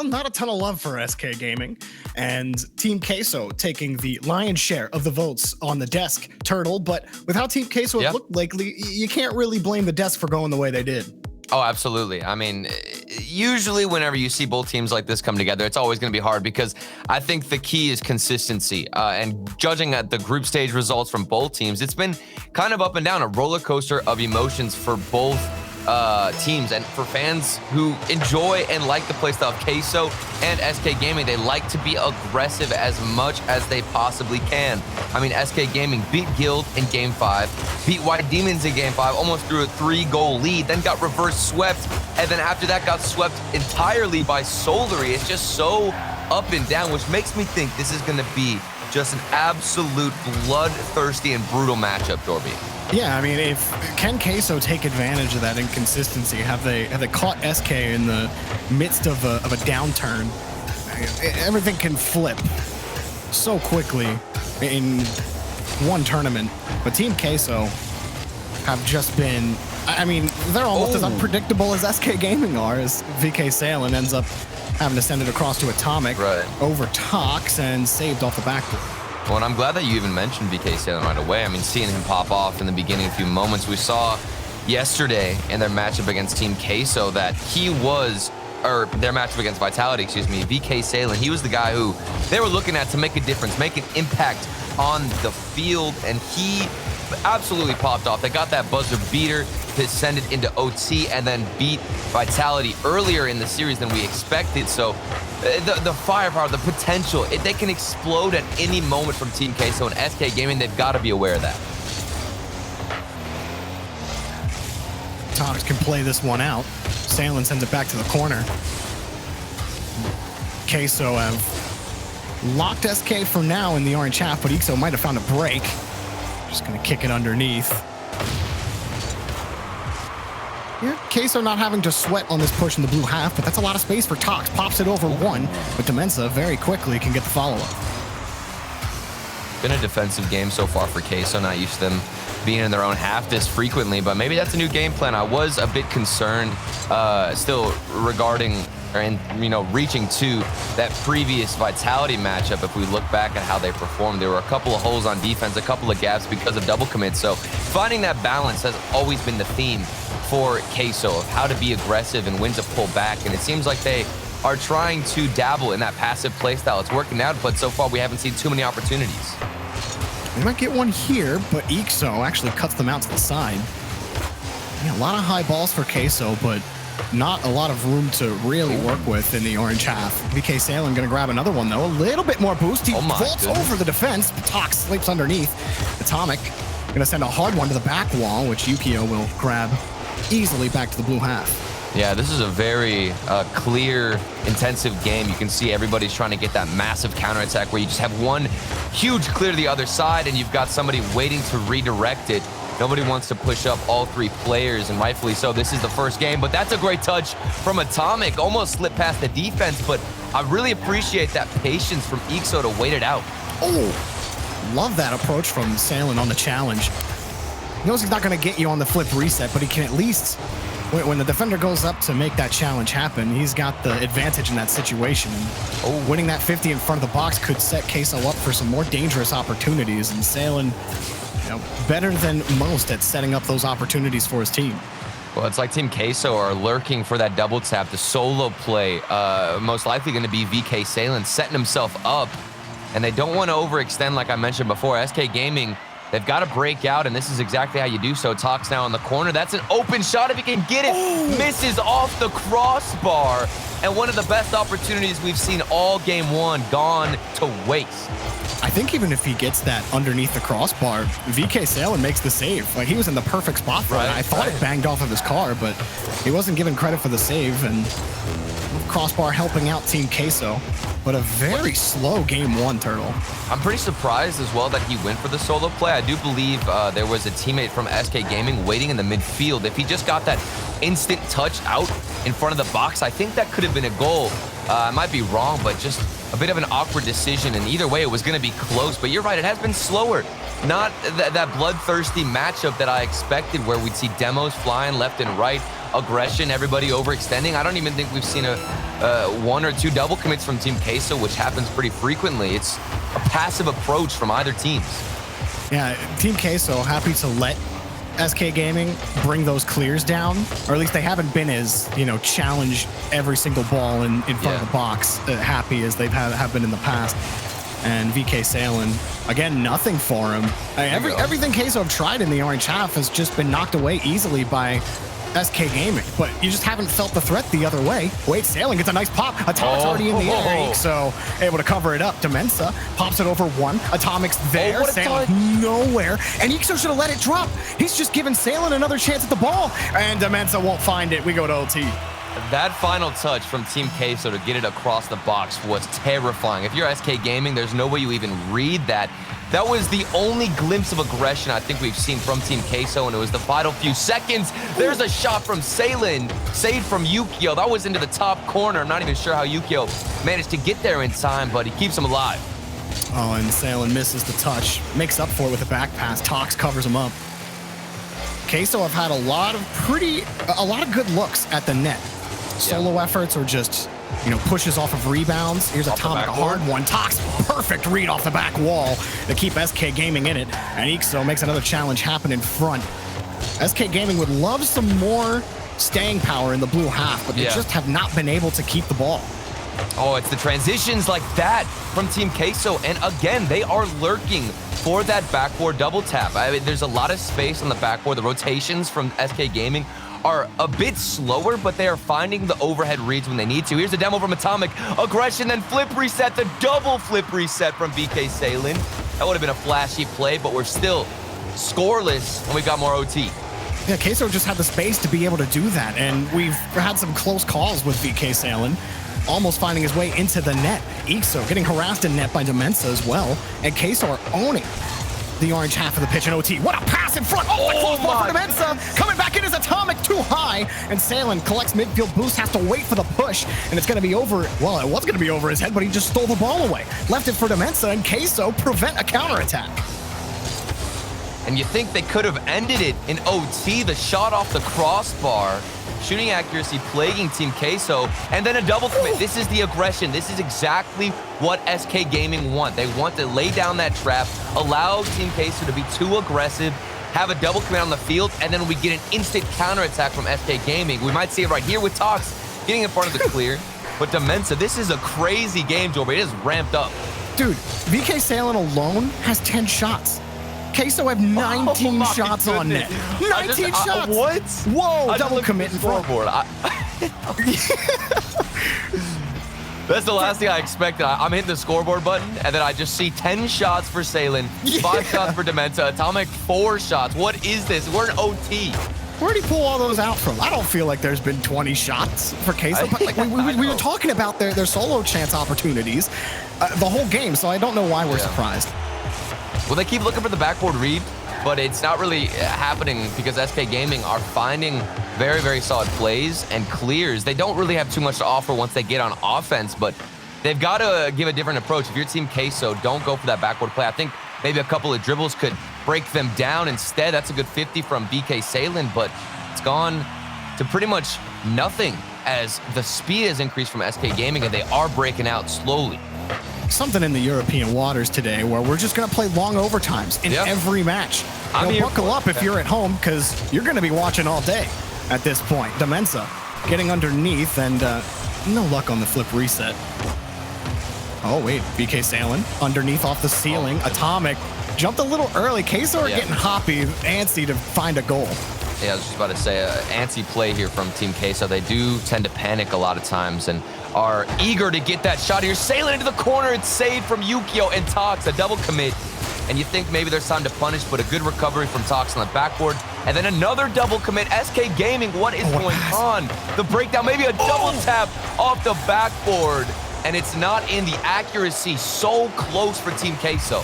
not a ton of love for SK Gaming, and Team Queso taking the lion's share of the votes on the desk turtle. But with how Team Queso looked lately, you can't really blame the desk for going the way they did. Oh, absolutely. I mean, usually whenever you see both teams like this come together, it's always going to be hard because I think the key is consistency. And judging at the group stage results from both teams, it's been kind of up and down, a roller coaster of emotions for both teams. And for fans who enjoy and like the playstyle of Queso and SK Gaming, they like to be aggressive as much as they possibly can. I mean, SK Gaming beat Guild in Game 5, beat White Demons in Game 5, almost threw a 3-goal lead, then got reverse swept, and then after that got swept entirely by Solary. It's just so up and down, which makes me think this is going to be just an absolute bloodthirsty and brutal matchup, Dorby. Yeah, I mean, can Queso take advantage of that inconsistency? Have they caught SK in the midst of a downturn? Everything can flip so quickly in one tournament, but Team Queso have just been, I mean, they're almost as unpredictable as SK Gaming are, as VK Salen ends up having to send it across to Atomic over Tox and saved off the backboard. Well, and I'm glad that you even mentioned VK Salen right away. I mean, seeing him pop off in the beginning, a few moments, we saw yesterday in their matchup against Team Queso that he was, or their matchup against Vitality, excuse me, VK Salen, he was the guy who they were looking at to make a difference, make an impact on the field, and he absolutely popped off. They got that buzzer beater to send it into OT and then beat Vitality earlier in the series than we expected. So the firepower, the potential, they can explode at any moment from Team Queso, and SK Gaming, they've got to be aware of that. Tox can play this one out. Salen sends it back to the corner. Queso have locked SK for now in the orange half, but Ixo might have found a break. Just gonna kick it underneath. Yeah, Queso not having to sweat on this push in the blue half, but that's a lot of space for Tox. Pops it over one, but Demensa very quickly can get the follow-up. Been a defensive game so far for Queso, not used to them being in their own half this frequently, but maybe that's a new game plan. I was a bit concerned still regarding, reaching to that previous Vitality matchup. If we look back at how they performed, there were a couple of holes on defense, a couple of gaps because of double commits. So finding that balance has always been the theme for Queso, of how to be aggressive and when to pull back. And it seems like they are trying to dabble in that passive playstyle. It's working out, but so far we haven't seen too many opportunities. They might get one here, but Ixo actually cuts them out to the side. Yeah, a lot of high balls for Queso, but not a lot of room to really work with in the orange half. VK Salen gonna grab another one though. A little bit more boost. He vaults over the defense. Tox sleeps underneath. Atomic gonna send a hard one to the back wall, which Yukio will grab easily back to the blue half. Yeah, this is a very clear, intensive game. You can see everybody's trying to get that massive counterattack where you just have one huge clear to the other side and you've got somebody waiting to redirect it. Nobody wants to push up all three players, and rightfully so. This is the first game, but that's a great touch from Atomic. Almost slipped past the defense, but I really appreciate that patience from Ixo to wait it out. Oh, love that approach from Salen on the challenge. He knows he's not going to get you on the flip reset, but he can at least, when the defender goes up to make that challenge happen, he's got the advantage in that situation. And winning that 50 in front of the box could set Queso up for some more dangerous opportunities, and Salen, better than most at setting up those opportunities for his team. Well, it's like Team Queso are lurking for that double tap, the solo play. Most likely going to be VK Salen setting himself up, and they don't want to overextend like I mentioned before. SK Gaming, they've got to break out, and this is exactly how you do so. Tox now in the corner. That's an open shot if he can get it. Misses off the crossbar, and one of the best opportunities we've seen all game one gone to waste. I think even if he gets that underneath the crossbar, VK Salen makes the save. Like, he was in the perfect spot for it. I thought it banged off of his car, but he wasn't given credit for the save, and crossbar helping out Team Queso. But a very slow game one, Turtle. I'm pretty surprised as well that he went for the solo play. I do believe there was a teammate from SK Gaming waiting in the midfield. If he just got that instant touch out in front of the box, I think that could have been a goal. I might be wrong, but just a bit of an awkward decision. And either way, it was going to be close. But you're right, it has been slower. Not that bloodthirsty matchup that I expected, where we'd see demos flying left and right, aggression, everybody overextending. I don't even think we've seen a 1 or 2 double commits from Team Queso, which happens pretty frequently. It's a passive approach from either teams. Yeah, Team Queso happy to let SK Gaming bring those clears down, or at least they haven't been as, challenge every single ball in front of the box, happy as they've have been in the past. And VK Salen, again, nothing for him. Everything Queso have tried in the orange half has just been knocked away easily by SK Gaming, but you just haven't felt the threat the other way. Wait, Salen gets a nice pop. Atomic's already in the air, so able to cover it up. Demensa pops it over 1. Atomic's there. Salen nowhere. And Ixo should have let it drop. He's just given Salen another chance at the ball, and Demensa won't find it. We go to OT. That final touch from Team Queso to get it across the box was terrifying. If you're SK Gaming, there's no way you even read that. That was the only glimpse of aggression I think we've seen from Team Queso, and it was the final few seconds. There's a shot from Salen, saved from Yukio. That was into the top corner. I'm not even sure how Yukio managed to get there in time, but he keeps him alive. Oh, and Salen misses the touch. Makes up for it with a back pass. Tox covers him up. Queso have had a lot of good looks at the net. Solo efforts or just, pushes off of rebounds. Here's Atomic, a hard one. Tox, perfect read off the back wall to keep SK Gaming in it. And Ixo makes another challenge happen in front. SK Gaming would love some more staying power in the blue half, but they just have not been able to keep the ball. Oh, it's the transitions like that from Team Queso. And again, they are lurking for that backboard double tap. I mean, there's a lot of space on the backboard. The rotations from SK Gaming are a bit slower, but they are finding the overhead reads when they need to. Here's a demo from Atomic. Aggression, then flip reset, the double flip reset from VK Salen. That would have been a flashy play, but we're still scoreless, and we've got more OT. Yeah, Queso just had the space to be able to do that, and we've had some close calls with VK Salen, almost finding his way into the net. Ixo getting harassed in net by Demensa as well, and Queso are owning the orange half of the pitch in OT. What a pass in front! Oh, the close ball for Demensa! Coming back in is Atomic, too high, and Salen collects midfield boost, has to wait for the push, and it's going to be over. Well, it was going to be over his head, but he just stole the ball away. Left it for Demensa, and Queso prevent a counterattack. And you think they could have ended it in OT, the shot off the crossbar. Shooting accuracy plaguing Team Queso, and then a double commit. This is the aggression. This is exactly what SK Gaming want. They want to lay down that trap, allow Team Queso to be too aggressive, have a double commit on the field, and then we get an instant counterattack from SK Gaming. We might see it right here with Tox getting in front of the clear. But Demensa, this is a crazy game, Jorby. It is ramped up. Dude, VK Salen alone has 10 shots. Queso have 19 shots on net. 19 shots! What? Whoa, double commit in front. That's the last thing I expected. I'm hitting the scoreboard button, and then I just see 10 shots for Salen, 5 shots for Demensa, Atomic 4 shots. What is this? We're in OT. Where'd he pull all those out from? I don't feel like there's been 20 shots for Queso, but like we were talking about their solo chance opportunities the whole game, so I don't know why we're surprised. Well, they keep looking for the backboard read, but it's not really happening because SK Gaming are finding very, very solid plays and clears. They don't really have too much to offer once they get on offense, but they've got to give a different approach. If you're Team Queso, don't go for that backboard play. I think maybe a couple of dribbles could break them down instead. That's a good 50 from VK Salen, but it's gone to pretty much nothing as the speed has increased from SK Gaming, and they are breaking out slowly. Something in the European waters today where we're just going to play long overtimes in every match. Buckle up if you're at home, because you're going to be watching all day at this point. Demensa getting underneath, and no luck on the flip reset. Oh, wait, VK Salen underneath off the ceiling. Atomic jumped a little early. Queso are getting hoppy, antsy to find a goal. Yeah, I was just about to say, antsy play here from Team Queso. They do tend to panic a lot of times and are eager to get that shot here. Sailing into the corner, it's saved from Yukio and Tox, a double commit. And you think maybe there's time to punish, but a good recovery from Tox on the backboard. And then another double commit. SK Gaming, what is going on? The breakdown, maybe a double tap off the backboard. And it's not in the accuracy. So close for Team Queso.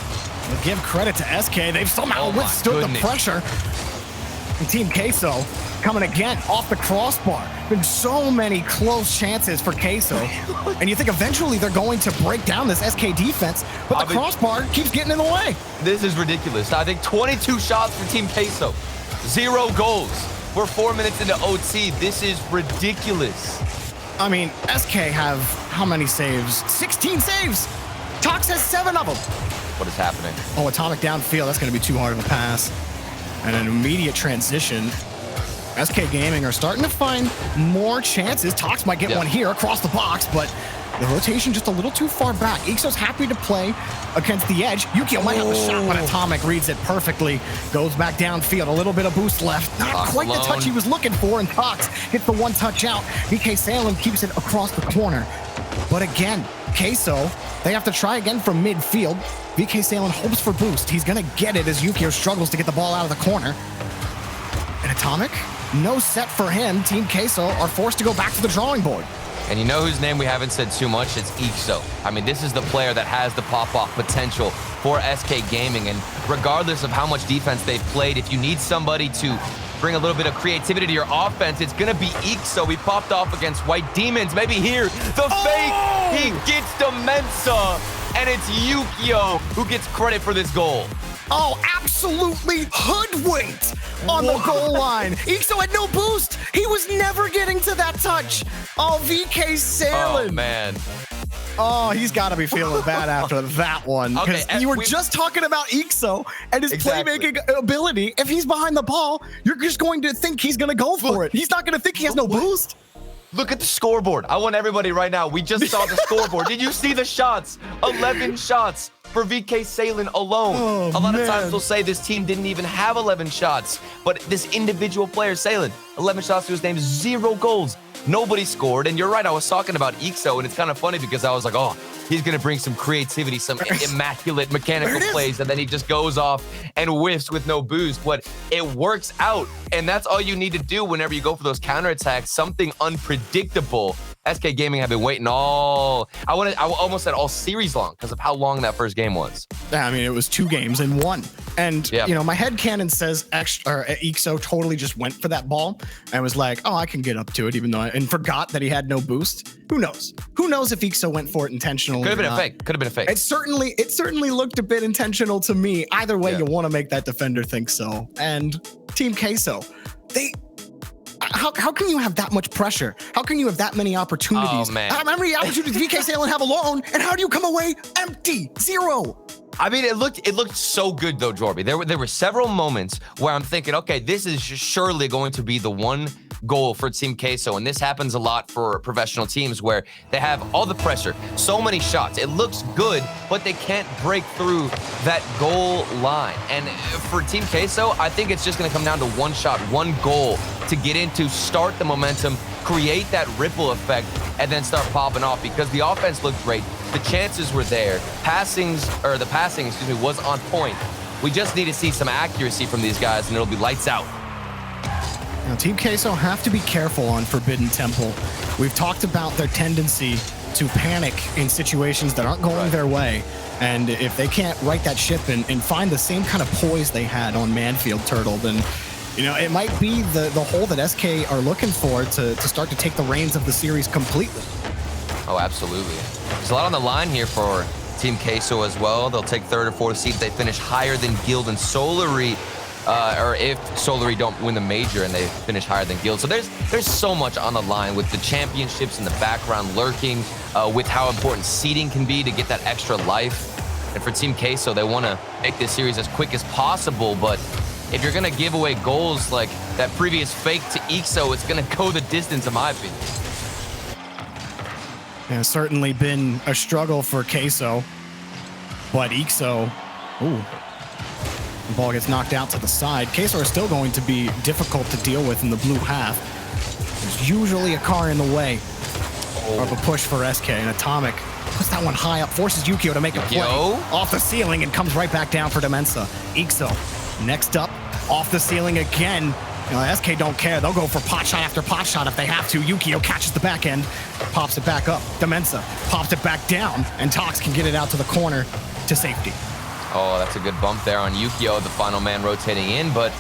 We'll give credit to SK. They've somehow withstood the pressure. And Team Queso coming again off the crossbar. Been so many close chances for Queso. And you think eventually they're going to break down this SK defense, but the crossbar keeps getting in the way. This is ridiculous. I think 22 shots for Team Queso. 0 goals. We're 4 minutes into OT. This is ridiculous. I mean, SK have how many saves? 16 saves! Tox has 7 of them. What is happening? Oh, Atomic downfield. That's going to be too hard of a pass. And an immediate transition. SK Gaming are starting to find more chances. Tox might get one here across the box, but the rotation just a little too far back. Ixo's happy to play against the edge. Yukio might have a shot, but Atomic reads it perfectly. Goes back downfield. A little bit of boost left. Not Tox quite alone. the touch he was looking for, and Tox gets the one touch out. VK Salem keeps it across the corner. But again, Queso, they have to try again from midfield. VK Salem hopes for boost. He's going to get it as Yukio struggles to get the ball out of the corner. And Atomic, no set for him. Team Queso are forced to go back to the drawing board. And you know whose name we haven't said too much? It's Ixo. I mean, this is the player that has the pop-off potential for SK Gaming. And regardless of how much defense they've played, if you need somebody to bring a little bit of creativity to your offense, it's going to be Ixo. He popped off against White Demons. Maybe here, the fake. He gets Demensa. And it's Yukio who gets credit for this goal. Oh, absolutely hoodwinked on the goal line. Ixo had no boost. He was never getting to that touch. Oh, VK Salem. Oh, man. Oh, he's got to be feeling bad after that one. Because you were just talking about Ixo and his playmaking ability. If he's behind the ball, you're just going to think he's going to go for it. He's not going to think he has no boost. Look at the scoreboard. I want everybody right now. We just saw the scoreboard. Did you see the shots? 11 shots for VK Salem alone. Oh, a lot man. of times they'll say this team didn't even have 11 shots, but this individual player, Salem, 11 shots to his name, 0 goals. Nobody scored. And you're right, I was talking about Ixo, and it's kind of funny because I was like, oh, he's going to bring some creativity, some immaculate mechanical plays, and then he just goes off and whiffs with no boost. But it works out, and that's all you need to do whenever you go for those counterattacks, something unpredictable. SK Gaming have been waiting I almost said all series long because of how long that first game was. Yeah, I mean, it was 2 games in 1. And, you know, my headcanon says Ixo totally just went for that ball and was like, oh, I can get up to it, even though and forgot that he had no boost. Who knows? Who knows if Ixo went for it intentionally? Could have been a fake. Could have been a fake. It certainly looked a bit intentional to me. Either way, you want to make that defender think so. And Team Queso, how can you have that much pressure? How can you have that many opportunities? Oh, man. How many opportunities VK Salem have alone? And how do you come away empty? 0. I mean, it looked so good though, Jorby. There were several moments where I'm thinking, okay, this is surely going to be the one goal for Team Queso, and this happens a lot for professional teams where they have all the pressure, so many shots. It looks good, but they can't break through that goal line. And for Team Queso, I think it's just going to come down to one shot, one goal to get into, start the momentum, create that ripple effect, and then start popping off because the offense looked great. The chances were there. The passing, was on point. We just need to see some accuracy from these guys, and it'll be lights out. Now, Team Queso have to be careful on Forbidden Temple. We've talked about their tendency to panic in situations that aren't going their way. And if they can't right that ship and find the same kind of poise they had on Manfield Turtle, then you know, it might be the hole that SK are looking for to start to take the reins of the series completely. Oh, absolutely. There's a lot on the line here for Team Queso as well. They'll take 3rd or 4th seed if they finish higher than Guild and Solary, or if Solary don't win the major and they finish higher than Guild. So there's so much on the line with the championships in the background lurking, with how important seeding can be to get that extra life. And for Team Queso, they want to make this series as quick as possible, but if you're going to give away goals like that previous fake to Ixo, it's going to go the distance, in my opinion. Yeah, it's certainly been a struggle for Queso, but Ixo, the ball gets knocked out to the side. Queso are still going to be difficult to deal with in the blue half. There's usually a car in the way of a push for SK, and Atomic puts that one high up, forces Yukio to make a play off the ceiling and comes right back down for Demensa. Ixo, next up, off the ceiling again. You know, SK don't care. They'll go for pot shot after pot shot if they have to. Yukio catches the back end, pops it back up. Demensa pops it back down, and Tox can get it out to the corner to safety. Oh, that's a good bump there on Yukio, the final man rotating in, but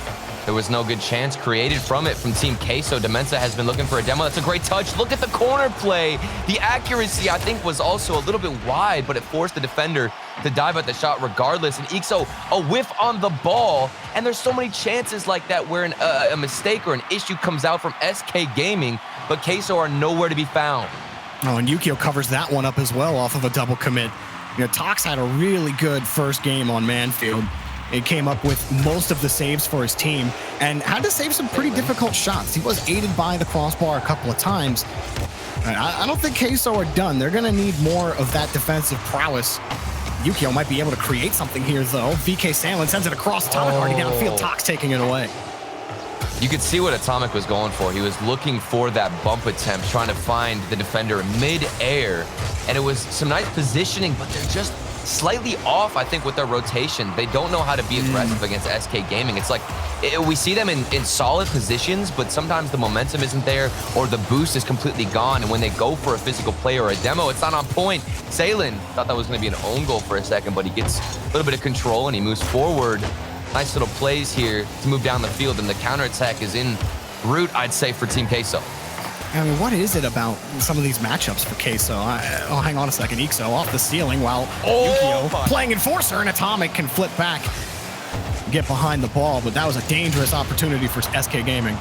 There was no good chance created from it from Team Queso. Demensa has been looking for a demo. That's a great touch. Look at the corner play. The accuracy, I think, was also a little bit wide, but it forced the defender to dive at the shot regardless. And Ixo, a whiff on the ball. And there's so many chances like that where a mistake or an issue comes out from SK Gaming, but Queso are nowhere to be found. Oh, and Yukio covers that one up as well off of a double commit. You know, Tox had a really good first game on Manfield. He came up with most of the saves for his team and had to save some pretty difficult shots. He was aided by the crossbar a couple of times. I don't think Queso are done. They're going to need more of that defensive prowess. Yukio might be able to create something here, though. VK Sandlin sends it across Atomic already downfield. Tox taking it away. You could see what Atomic was going for. He was looking for that bump attempt, trying to find the defender mid-air. And it was some nice positioning, but they're just slightly off, I think, with their rotation. They don't know how to be aggressive against SK Gaming. It's like we see them in solid positions, but sometimes the momentum isn't there or the boost is completely gone. And when they go for a physical play or a demo, it's not on point. Salen thought that was going to be an own goal for a second, but he gets a little bit of control and he moves forward. Nice little plays here to move down the field, and the counterattack is in route, I'd say, for Team Queso. I mean, what is it about some of these matchups for Queso? Oh, hang on a second. Ixo off the ceiling while Yukio playing Enforcer, and Atomic can flip back, get behind the ball, but that was a dangerous opportunity for SK Gaming.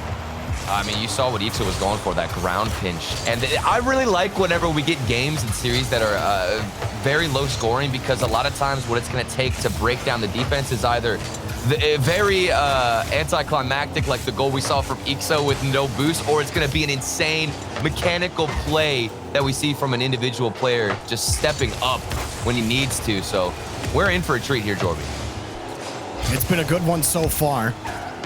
I mean, you saw what Ixo was going for, that ground pinch. And I really like whenever we get games and series that are very low scoring, because a lot of times what it's going to take to break down the defense is either very anticlimactic, like the goal we saw from Ixo with no boost, or it's going to be an insane mechanical play that we see from an individual player just stepping up when he needs to. So we're in for a treat here, Jorby. It's been a good one so far.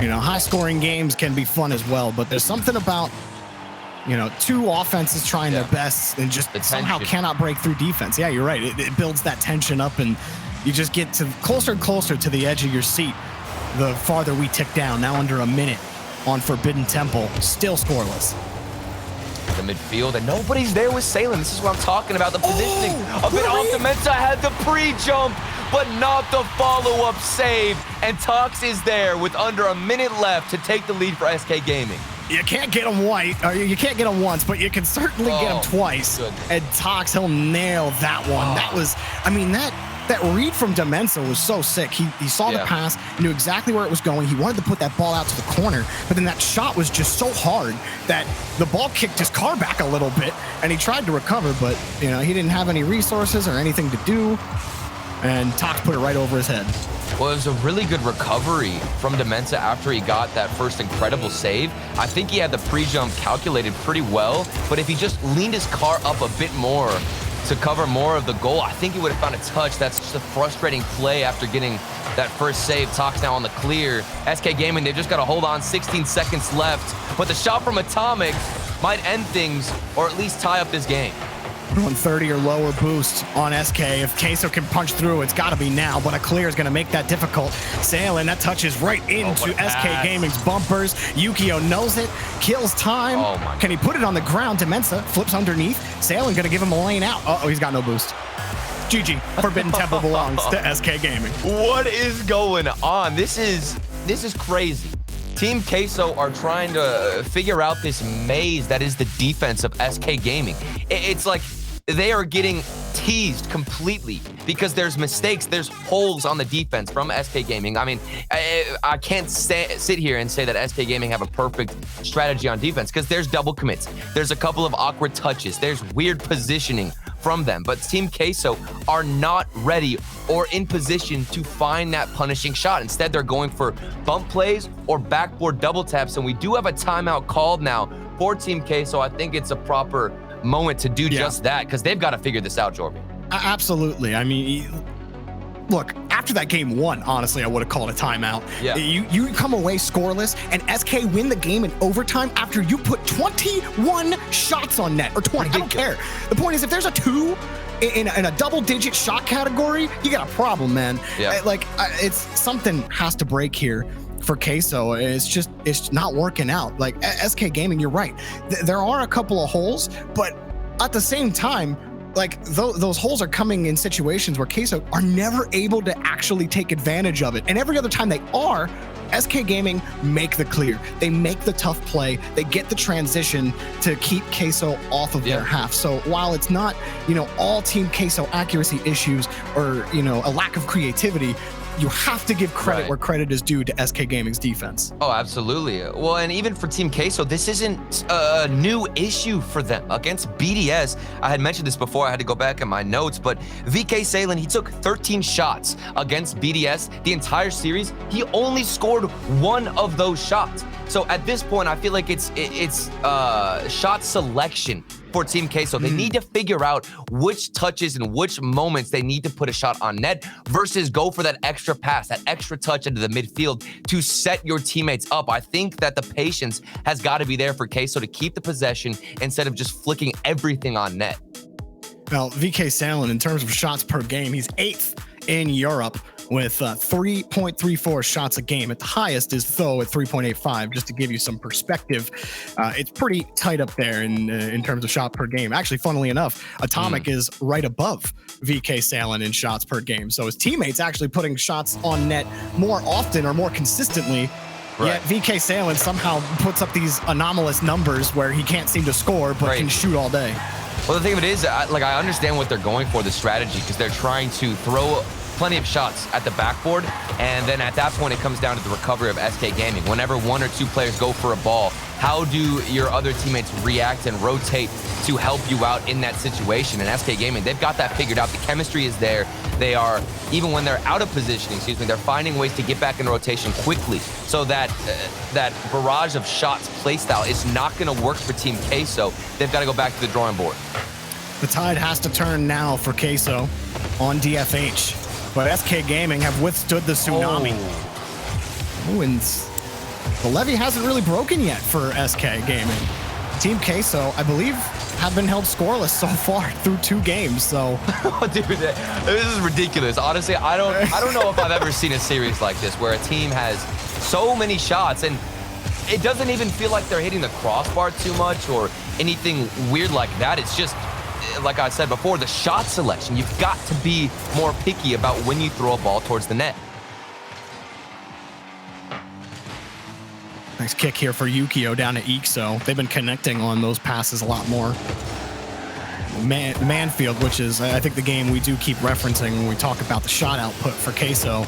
You know, high-scoring games can be fun as well, but there's something about, you know, two offenses trying their best and just somehow cannot break through defense. Yeah, you're right. It builds that tension up, and you just get to closer and closer to the edge of your seat the farther we tick down. Now under a minute on Forbidden Temple, still scoreless. The midfield, and nobody's there with Salen. This is what I'm talking about, the positioning. A bit off. Demensa had the pre-jump, but not the follow-up save. And Tox is there with under a minute left to take the lead for SK Gaming. You can't get him you can't get him once, but you can certainly get him twice. Good. And Tox, he'll nail that one. That was, I mean, that read from Demensa was so sick. He saw the pass, knew exactly where it was going. He wanted to put that ball out to the corner, but then that shot was just so hard that the ball kicked his car back a little bit, and he tried to recover, but you know, he didn't have any resources or anything to do, and Tox put it right over his head. Well, it was a really good recovery from Demensa after he got that first incredible save. I think he had the pre-jump calculated pretty well, but if he just leaned his car up a bit more to cover more of the goal, I think he would have found a touch. That's just a frustrating play after getting that first save. Tox now on the clear. SK Gaming, they've just got to hold on, 16 seconds left, but the shot from Atomic might end things or at least tie up this game. 130 or lower boost on SK. If Queso can punch through, it's got to be now, but a clear is going to make that difficult. Salen, that touches right into SK Gaming's bumpers. Yukio knows it, kills time. Can he put it on the ground? Demensa flips underneath. Salen going to give him a lane out. Uh-oh, he's got no boost. GG. Forbidden Temple belongs to SK Gaming. What is going on? This is crazy. Team Queso are trying to figure out this maze that is the defense of SK Gaming. It's like they are getting teased completely because there's mistakes, there's holes on the defense from SK Gaming. I mean, I can't sit here and say that SK Gaming have a perfect strategy on defense because there's double commits, there's a couple of awkward touches, there's weird positioning from them, but Team Queso are not ready or in position to find that punishing shot. Instead, they're going for bump plays or backboard double taps, and we do have a timeout called now for Team Queso. I think it's a proper moment to do just that because they've got to figure this out, Jorby. Absolutely. I mean, look, after that game one, honestly, I would have called a timeout. Yeah. You come away scoreless, and SK win the game in overtime after you put 21 shots on net, or 20, I don't care. The point is, if there's a 2 in a double-digit shot category, you got a problem, man. Yeah. It's something has to break here for Queso. It's not working out. Like, SK Gaming, you're right. There are a couple of holes, but at the same time, like those holes are coming in situations where Queso are never able to actually take advantage of it. And every other time they are, SK Gaming make the clear. They make the tough play. They get the transition to keep Queso off of their half. So while it's not, all Team Queso accuracy issues or, a lack of creativity, you have to give credit where credit is due to SK Gaming's defense. Oh, absolutely. Well, and even for Team Queso, this isn't a new issue for them. Against BDS, I had mentioned this before, I had to go back in my notes, but VK Salen, he took 13 shots against BDS. The entire series, he only scored one of those shots. So at this point, I feel like it's shot selection for Team Queso. They need to figure out which touches and which moments they need to put a shot on net versus go for that extra pass, that extra touch into the midfield to set your teammates up. I think that the patience has got to be there for Queso to keep the possession instead of just flicking everything on net. Well, VK Salen, in terms of shots per game, he's 8th in Europe with 3.34 shots a game. At the highest is Tho at 3.85, just to give you some perspective. It's pretty tight up there in terms of shot per game. Actually, funnily enough, Atomic is right above VK Salen in shots per game. So his teammates actually putting shots on net more often or more consistently. Yet VK Salen somehow puts up these anomalous numbers where he can't seem to score but can shoot all day. Well, the thing of it is, I understand what they're going for, the strategy, because they're trying to throw plenty of shots at the backboard, and then at that point it comes down to the recovery of SK Gaming. Whenever one or two players go for a ball, how do your other teammates react and rotate to help you out in that situation? And SK Gaming, they've got that figured out. The chemistry is there. They are, even when they're out of positioning, they're finding ways to get back in rotation quickly, so that that barrage of shots playstyle is not going to work for Team Queso. They've got to go back to the drawing board. The tide has to turn now for Queso on DFH. But SK Gaming have withstood the tsunami. Oh, and the levee hasn't really broken yet for SK Gaming. Team Queso, I believe, have been held scoreless so far through 2 games. So, dude, this is ridiculous. Honestly, I don't know if I've ever seen a series like this where a team has so many shots and it doesn't even feel like they're hitting the crossbar too much or anything weird like that. It's just, like I said before, the shot selection. You've got to be more picky about when you throw a ball towards the net. Nice kick here for Yukio down to Ixo. They've been connecting on those passes a lot more. Manfield, which is, I think, the game we do keep referencing when we talk about the shot output for Queso,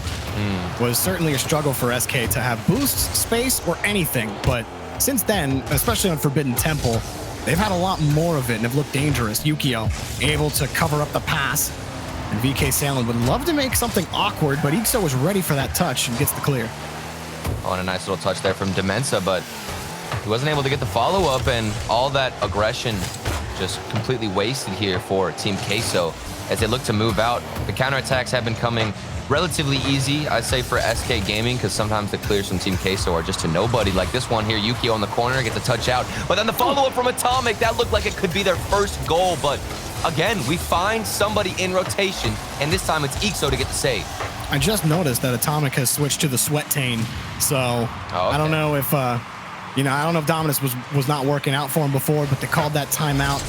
was certainly a struggle for SK to have boost, space, or anything. But since then, especially on Forbidden Temple, they've had a lot more of it and have looked dangerous. Yukio able to cover up the pass. And VK Salen would love to make something awkward, but Ixo was ready for that touch and gets the clear. Oh, and a nice little touch there from Demensa, but he wasn't able to get the follow-up, and all that aggression just completely wasted here for Team Queso as they look to move out. The counterattacks have been coming relatively easy, I'd say, for SK Gaming, because sometimes the clears from Team Queso are just to nobody. Like this one here, Yukio on the corner gets a touch out, but then the follow-up from Atomic, that looked like it could be their first goal, but again, we find somebody in rotation, and this time it's Ixo to get the save. I just noticed that Atomic has switched to the Sweat Tane, so I don't know if, I don't know if Dominus was not working out for him before, but they called that timeout.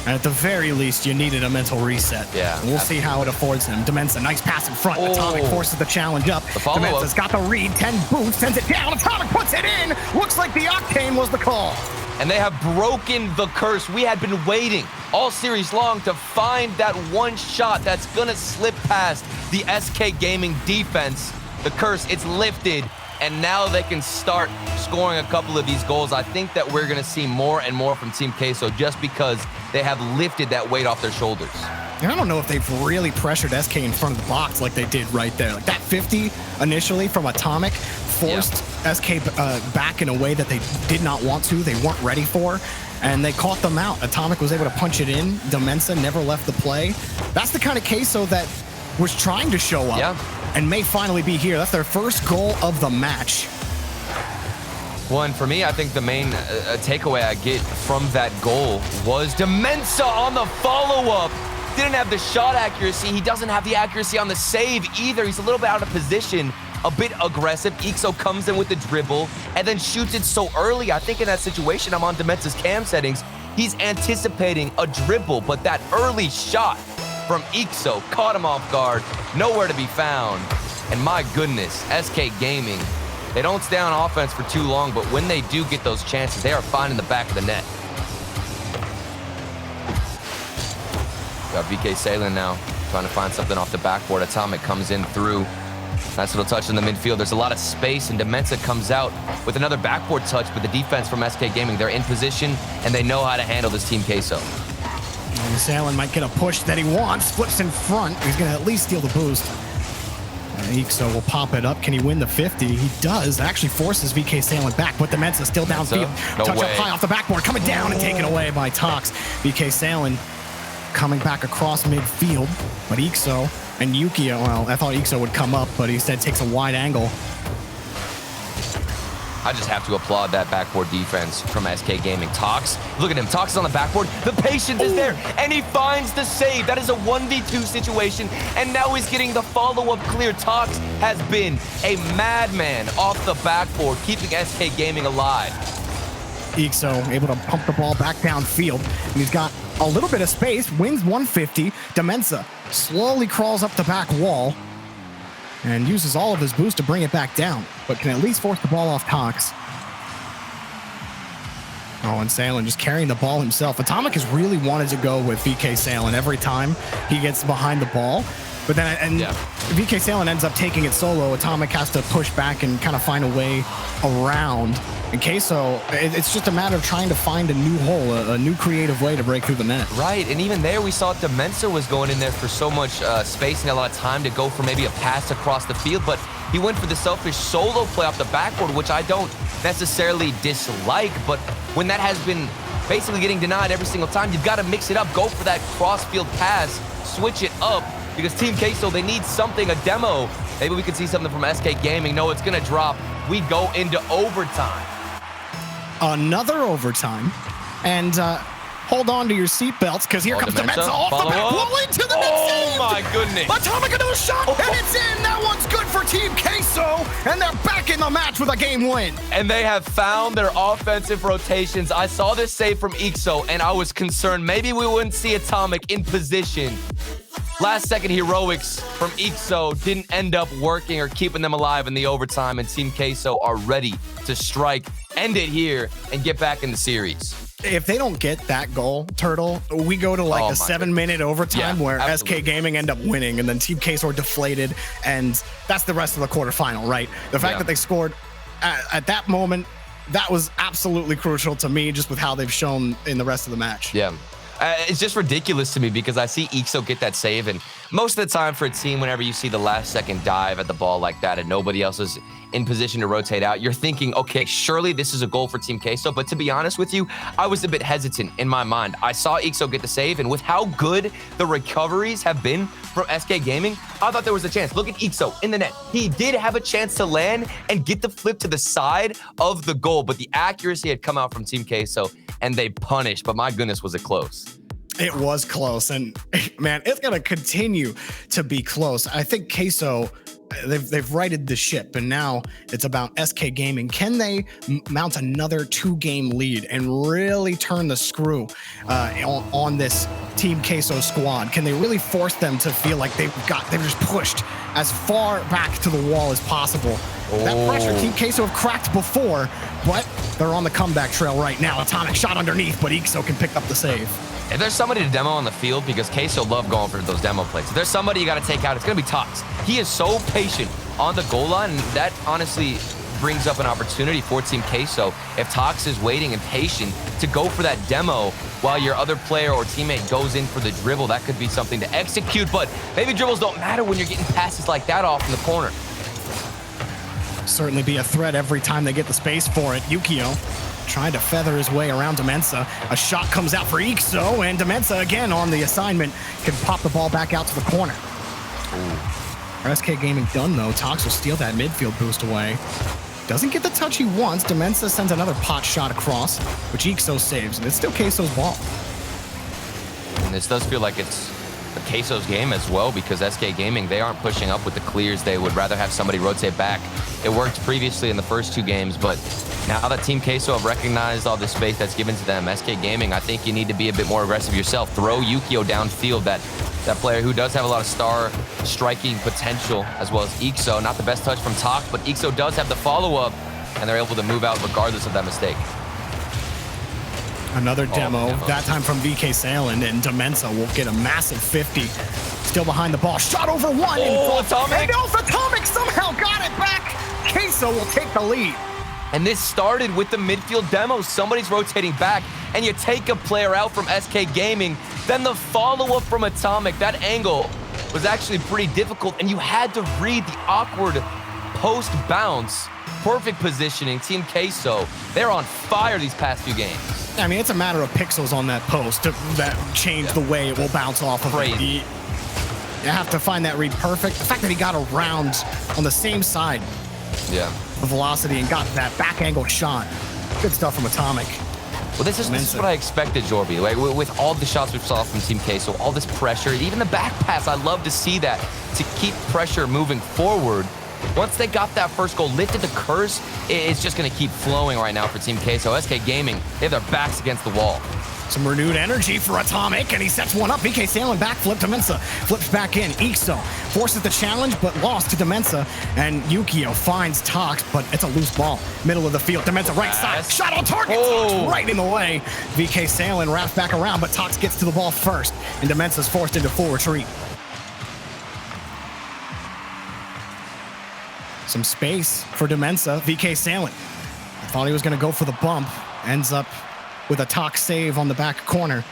And at the very least, you needed a mental reset. Yeah. And we'll see how it affords him. Demensa, nice pass in front. Atomic forces the challenge up. Demensa's got the read, 10 boost, sends it down. Atomic puts it in. Looks like the Octane was the call. And they have broken the curse. We had been waiting all series long to find that one shot that's going to slip past the SK Gaming defense. The curse, it's lifted, and now they can start scoring a couple of these goals. I think that we're going to see more and more from Team Queso just because they have lifted that weight off their shoulders. And I don't know if they've really pressured SK in front of the box like they did right there. Like that 50 initially from Atomic forced SK back in a way that they did not want to, they weren't ready for, and they caught them out. Atomic was able to punch it in. Demensa never left the play. That's the kind of Queso that was trying to show up and may finally be here. That's their first goal of the match. Well, and for me, I think the main takeaway I get from that goal was Demensa on the follow-up. Didn't have the shot accuracy. He doesn't have the accuracy on the save either. He's a little bit out of position, a bit aggressive. Ixo comes in with the dribble and then shoots it so early. I think in that situation, I'm on Demensa's cam settings. He's anticipating a dribble, but that early shot from Ixo caught him off guard, nowhere to be found. And my goodness, SK Gaming They don't stay on offense for too long, but when they do get those chances, they are finding the back of the net. Got VK Salen now, trying to find something off the backboard. Atomic comes in through. Nice little touch in the midfield. There's a lot of space, and Demensa comes out with another backboard touch, but the defense from SK Gaming, they're in position, and they know how to handle this Team Queso. And Salen might get a push that he wants. Flips in front. He's going to at least steal the boost. Ixo will pop it up. Can he win the 50? He does. Actually forces VK Salen back, but Demensa still downfield. No touch way. up high off the backboard. Coming down and taken away by Tox. VK Salen coming back across midfield, but Ixo and Yukio, well, I thought Ixo would come up, but he instead takes a wide angle. I just have to applaud that backboard defense from SK Gaming. Tox, look at him. Tox is on the backboard. The patience is there, and he finds the save. That is a 1v2 situation, and now he's getting the follow-up clear. Tox has been a madman off the backboard, keeping SK Gaming alive. Ixo able to pump the ball back downfield, and he's got a little bit of space, wins 150. Demensa slowly crawls up the back wall and uses all of his boost to bring it back down, but can at least force the ball off Tox. Oh, and Salen just carrying the ball himself. Atomic has really wanted to go with VK Salen every time he gets behind the ball. But then, VK Salen ends up taking it solo. Atomic has to push back and kind of find a way around. And Queso, it's just a matter of trying to find a new hole, a new creative way to break through the net. Right, and even there we saw Demensa was going in there for so much space and a lot of time to go for maybe a pass across the field, but he went for the selfish solo play off the backboard, which I don't necessarily dislike, but when that has been basically getting denied every single time, you've got to mix it up, go for that cross-field pass, switch it up, because Team Queso, they need something, a demo. Maybe we could see something from SK Gaming. No, it's going to drop. We go into overtime. Another overtime. And hold on to your seatbelts, because here comes Demensa off the back wall into the net. Oh my goodness. Atomic another shot, and it's in. That one's good for Team Queso, and they're back in the match with a game win. And they have found their offensive rotations. I saw this save from Ixo, and I was concerned maybe we wouldn't see Atomic in position. Last second heroics from Ixo didn't end up working or keeping them alive in the overtime, and Team Queso are ready to strike, end it here, and get back in the series. If they don't get that goal, Turtle, we go to like a 7-minute overtime where absolutely. SK Gaming end up winning, and then Team Queso are deflated, and that's the rest of the quarterfinal, right? The fact that they scored at that moment, that was absolutely crucial to me, just with how they've shown in the rest of the match. Yeah. It's just ridiculous to me because I see Ixo get that save, and most of the time for a team, whenever you see the last second dive at the ball like that and nobody else is in position to rotate out, you're thinking, okay, surely this is a goal for Team Queso. But to be honest with you, I was a bit hesitant in my mind. I saw Ixo get the save, and with how good the recoveries have been from SK Gaming, I thought there was a chance. Look at Ixo in the net. He did have a chance to land and get the flip to the side of the goal, but the accuracy had come out from Team Queso, and they punished. But my goodness, was it close. It was close, and man, it's gonna continue to be close. I think Queso, they've righted the ship, and now it's about SK Gaming. Can they mount another 2-game lead and really turn the screw on this Team Queso squad? Can they really force them to feel like they've just pushed as far back to the wall as possible? That pressure Team Queso have cracked before, but they're on the comeback trail right now. Atomic shot underneath, but Ixo can pick up the save. If there's somebody to demo on the field, because Queso love going for those demo plays, if there's somebody you got to take out, it's going to be Tox. He is so patient on the goal line, and that honestly brings up an opportunity for Team Queso. If Tox is waiting and patient to go for that demo while your other player or teammate goes in for the dribble, that could be something to execute, but maybe dribbles don't matter when you're getting passes like that off in the corner. Certainly be a threat every time they get the space for it. Yukio trying to feather his way around Demensa. A shot comes out for Ixo, and Demensa again on the assignment can pop the ball back out to the corner. For SK Gaming done though. Tox will steal that midfield boost away. Doesn't get the touch he wants. Demensa sends another pot shot across, which Ixo saves, and it's still Queso's ball. And this does feel like it's Queso's game as well, because SK Gaming, they aren't pushing up with the clears. They would rather have somebody rotate back. It worked previously in the first 2 games, but now that Team Queso have recognized all the space that's given to them, SK Gaming, I think you need to be a bit more aggressive yourself. Throw Yukio downfield. That that player who does have a lot of star striking potential, as well as Ixo. Not the best touch from Tox, but Ixo does have the follow-up, and they're able to move out regardless of that mistake. Another demo, that time from VK Salen, and Demensa will get a massive 50. Still behind the ball, shot over one. Atomic! And Atomic somehow got it back. Queso will take the lead. And this started with the midfield demo. Somebody's rotating back, and you take a player out from SK Gaming. Then the follow-up from Atomic, that angle was actually pretty difficult, and you had to read the awkward post bounce. Perfect positioning. Team Queso, they're on fire these past few games. I mean, it's a matter of pixels on that post that change the way it will bounce off of it. You have to find that read perfect. The fact that he got around on the same side of velocity and got that back angle shot. Good stuff from Atomic. Well, this is what I expected, Jorby. Like, with all the shots we saw from Team Queso, all this pressure, even the back pass, I love to see that, to keep pressure moving forward. Once they got that first goal, lifted the curse, it's just going to keep flowing right now for Team Queso. SK Gaming, they have their backs against the wall. Some renewed energy for Atomic, and he sets one up. VK Salen backflip. Demensa flips back in. Ixo forces the challenge, but lost to Demensa. And Yukio finds Tox, but it's a loose ball. Middle of the field. Demensa right side. Shot on target. Tox right in the way. VK Salen wraps back around, but Tox gets to the ball first, and Demensa's forced into full retreat. Some space for Demensa. VK Salen. I thought he was going to go for the bump. Ends up with a Tox save on the back corner.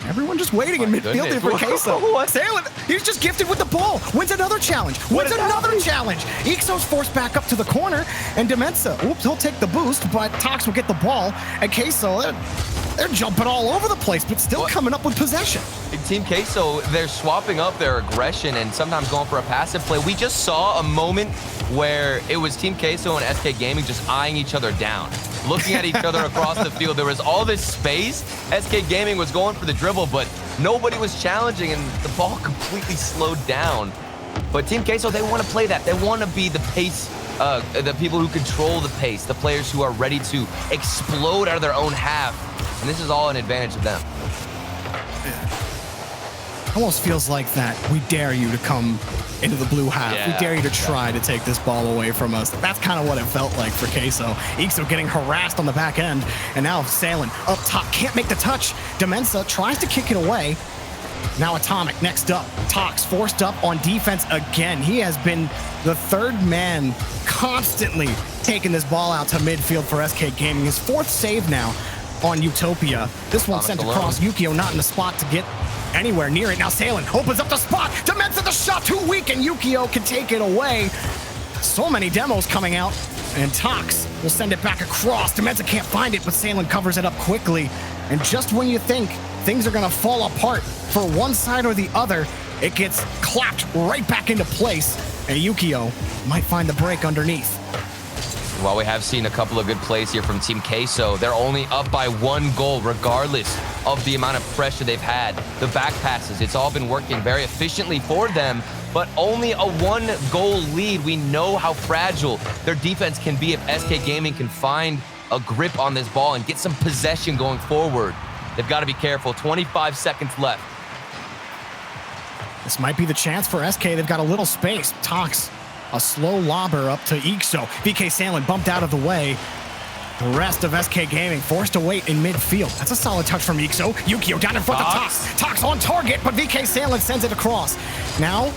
Everyone just waiting in midfield here for Queso. Salen, he's just gifted with the ball. Wins another challenge. Wins another challenge. Ixo's forced back up to the corner, and Demensa, he'll take the boost, but Tox will get the ball. And Queso, they're jumping all over the place, but still coming up with possession. Team Queso, they're swapping up their aggression and sometimes going for a passive play. We just saw a moment where it was Team Queso and SK Gaming just eyeing each other down, looking at each other across the field. There was all this space. SK Gaming was going for the dribble, but nobody was challenging, and the ball completely slowed down. But Team Queso, they want to play that. They want to be the pace, the people who control the pace, the players who are ready to explode out of their own half. And this is all an advantage of them. Almost feels like that. We dare you to come into the blue half. We dare you to try to take this ball away from us. That's kind of what it felt like for Queso. Ixo getting harassed on the back end, and now Salen up top, can't make the touch. Demensa tries to kick it away. Now Atomic next up. Tox forced up on defense again. He has been the third man constantly taking this ball out to midfield for SK Gaming. His fourth save now on Utopia. This one sent across. Yukio not in the spot to get anywhere near it. Now Salen opens up the spot. Demensa the shot too weak, and Yukio can take it away. So many demos coming out, and Tox will send it back across. Demensa can't find it, but Salen covers it up quickly. And just when you think things are gonna fall apart for one side or the other, it gets clapped right back into place, and Yukio might find the break underneath. While we have seen a couple of good plays here from Team Queso, they're only up by 1 goal regardless of the amount of pressure they've had. The back passes, it's all been working very efficiently for them, but only a 1-goal lead. We know how fragile their defense can be if SK Gaming can find a grip on this ball and get some possession going forward. They've got to be careful. 25 seconds left. This might be the chance for SK. They've got a little space. Tox, a slow lobber up to Ixo. VK Salen bumped out of the way. The rest of SK Gaming forced to wait in midfield. That's a solid touch from Ixo. Yukio down in front of Tox. Tox on target, but VK Salen sends it across. Now,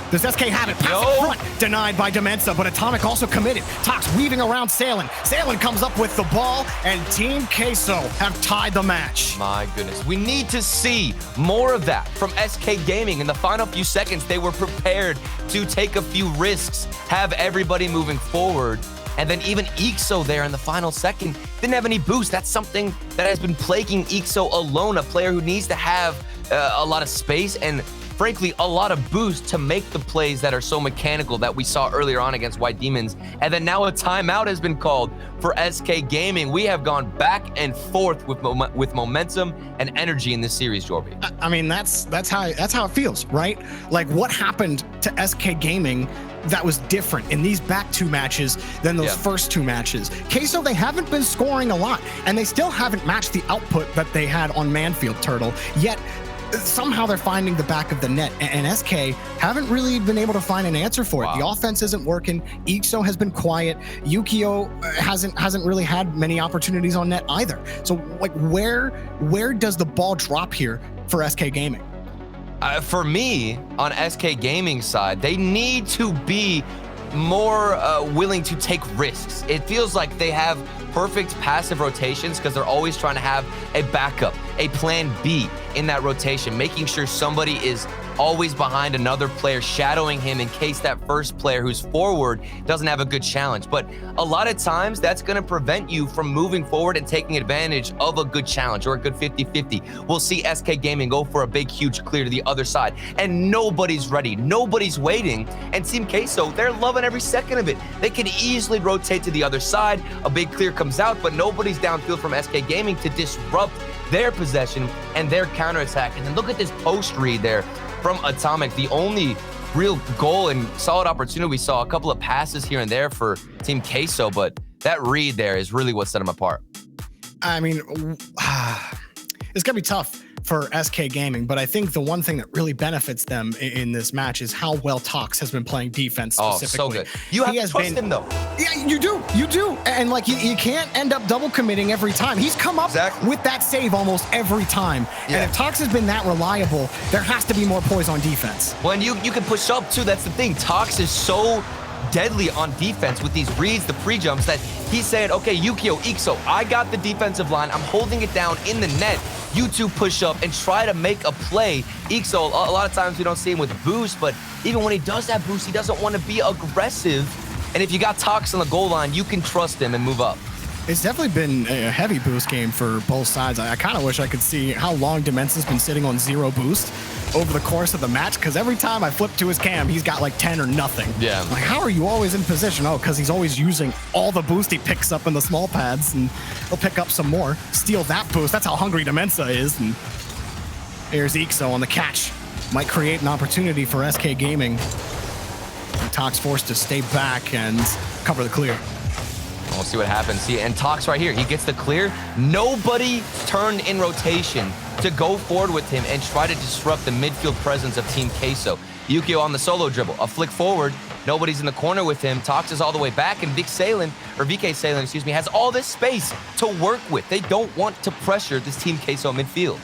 does SK have it? Pass in front. Denied by Demensa, but Atomic also committed. Tox weaving around Salen. Salen comes up with the ball, and Team Queso have tied the match. My goodness. We need to see more of that from SK Gaming. In the final few seconds, they were prepared to take a few risks, have everybody moving forward. And then even Ixo there in the final second didn't have any boost. That's something that has been plaguing Ixo alone, a player who needs to have a lot of space and, frankly, a lot of boost to make the plays that are so mechanical that we saw earlier on against White Demons. And then now a timeout has been called for SK Gaming. We have gone back and forth with momentum and energy in this series, Jorby. I mean, that's how it feels, right? Like, what happened to SK Gaming that was different in these back 2 matches than those first 2 matches? Queso, they haven't been scoring a lot, and they still haven't matched the output that they had on Manfield Turtle, yet somehow they're finding the back of the net, and SK haven't really been able to find an answer for it. The offense isn't working. Ixo has been quiet. Yukio hasn't really had many opportunities on net either. So like, where does the ball drop here for SK Gaming? For me, on SK Gaming's side, they need to be more willing to take risks. It feels like they have perfect passive rotations because they're always trying to have a backup, a plan B in that rotation, making sure somebody is always behind another player, shadowing him in case that first player who's forward doesn't have a good challenge. But a lot of times that's going to prevent you from moving forward and taking advantage of a good challenge or a good 50-50. We'll see SK Gaming go for a big, huge clear to the other side, and nobody's ready. Nobody's waiting. And Team Queso, they're loving every second of it. They can easily rotate to the other side. A big clear comes out, but nobody's downfield from SK Gaming to disrupt their possession and their counterattack. And then look at this post read there from Atomic. The only real goal and solid opportunity we saw, a couple of passes here and there for Team Queso, but that read there is really what set them apart. I mean, it's gonna be tough for SK Gaming, but I think the one thing that really benefits them in this match is how well Tox has been playing defense specifically. Oh, so good. You have to trust him though. Yeah, you do. And like, you can't end up double committing every time. He's come up with that save almost every time. Yeah. And if Tox has been that reliable, there has to be more poise on defense. Well, and you can push up too. That's the thing. Tox is so deadly on defense with these reads, the pre-jumps, that he's saying, okay, Yukio, Ixo, I got the defensive line. I'm holding it down in the net. You two push up and try to make a play. Ixo, a lot of times we don't see him with boost, but even when he does that boost, he doesn't want to be aggressive. And if you got Tox on the goal line, you can trust him and move up. It's definitely been a heavy boost game for both sides. I kind of wish I could see how long Demensa's been sitting on 0 boost over the course of the match, because every time I flip to his cam, he's got like 10 or nothing. Yeah. Like, how are you always in position? Oh, because he's always using all the boost he picks up in the small pads, and he'll pick up some more, steal that boost. That's how hungry Demensa is. And here's Ixo on the catch. Might create an opportunity for SK Gaming. And Tox forced to stay back and cover the clear. We'll see what happens. See, and Tox right here, he gets the clear. Nobody turned in rotation to go forward with him and try to disrupt the midfield presence of Team Queso. Yukio on the solo dribble, a flick forward. Nobody's in the corner with him. Tox is all the way back, and VK Salen, excuse me, has all this space to work with. They don't want to pressure this Team Queso midfield.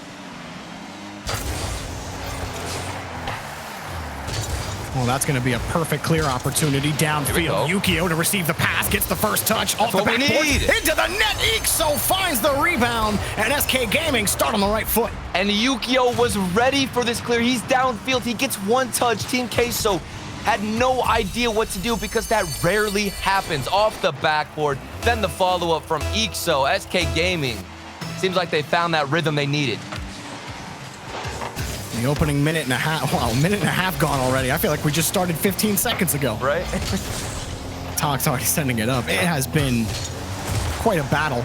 Well, that's going to be a perfect clear opportunity downfield. Yukio to receive the pass, gets the first touch off the backboard into the net. Ixo finds the rebound, and SK Gaming start on the right foot. And Yukio was ready for this clear. He's downfield. He gets one touch. Team Queso had no idea what to do because that rarely happens. Off the backboard, then the follow-up from Ixo. SK Gaming, seems like they found that rhythm they needed. The opening minute and a half, wow, minute and a half gone already. I feel like we just started 15 seconds ago. Right? Tox already sending it up. It has been quite a battle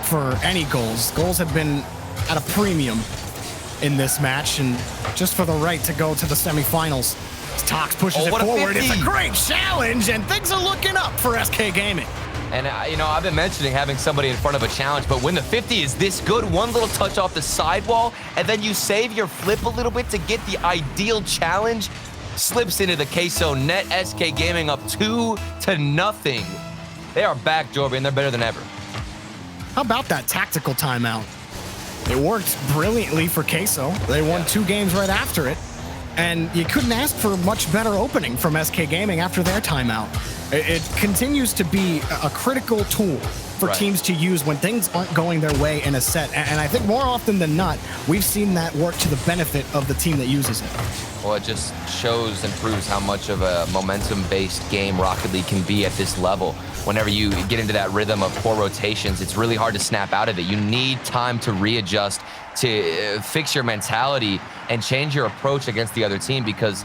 for any goals. Goals have been at a premium in this match, and just for the right to go to the semifinals. Tox pushes it forward. It's a great challenge, and things are looking up for SK Gaming. And, you know, I've been mentioning having somebody in front of a challenge, but when the 50 is this good, one little touch off the sidewall, and then you save your flip a little bit to get the ideal challenge, slips into the Queso net. SK Gaming up 2-0. They are back, Jorby, and they're better than ever. How about that tactical timeout? It worked brilliantly for Queso. They won 2 games right after it, and you couldn't ask for a much better opening from SK Gaming after their timeout. It continues to be a critical tool for teams to use when things aren't going their way in a set. And I think more often than not, we've seen that work to the benefit of the team that uses it. Well, it just shows and proves how much of a momentum-based game Rocket League can be at this level. Whenever you get into that rhythm of poor rotations, it's really hard to snap out of it. You need time to readjust, to fix your mentality and change your approach against the other team, because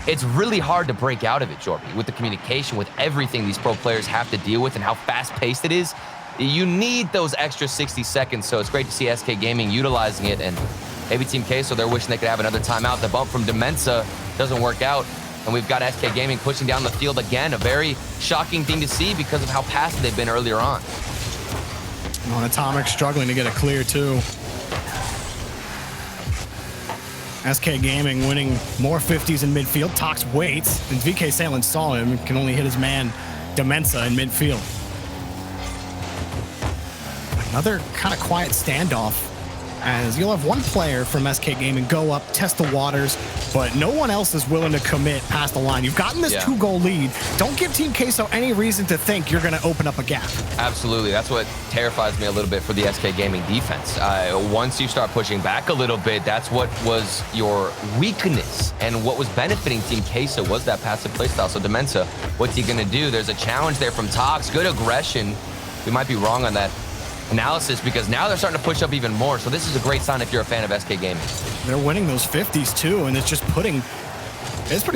it's really hard to break out of it, Jorby, with the communication, with everything these pro players have to deal with and how fast-paced it is. You need those extra 60 seconds, so it's great to see SK Gaming utilizing it, and maybe Team Queso, they're wishing they could have another timeout. The bump from Demensa doesn't work out, and we've got SK Gaming pushing down the field again, a very shocking thing to see because of how passive they've been earlier on. Atomic struggling to get a clear, too. SK Gaming winning more 50s in midfield. Tox waits, and VK Salen saw him and can only hit his man Demensa in midfield. Another kind of quiet standoff, as you'll have one player from SK Gaming go up, test the waters, but no one else is willing to commit past the line. You've gotten this 2-goal lead. Don't give Team Queso any reason to think you're going to open up a gap. Absolutely. That's what terrifies me a little bit for the SK Gaming defense. Once you start pushing back a little bit, that's what was your weakness. And what was benefiting Team Queso was that passive playstyle. So Demensa, what's he going to do? There's a challenge there from Tox. Good aggression. We might be wrong on that analysis, because now they're starting to push up even more. So this is a great sign if you're a fan of SK Gaming. They're winning those 50s too, and it's just putting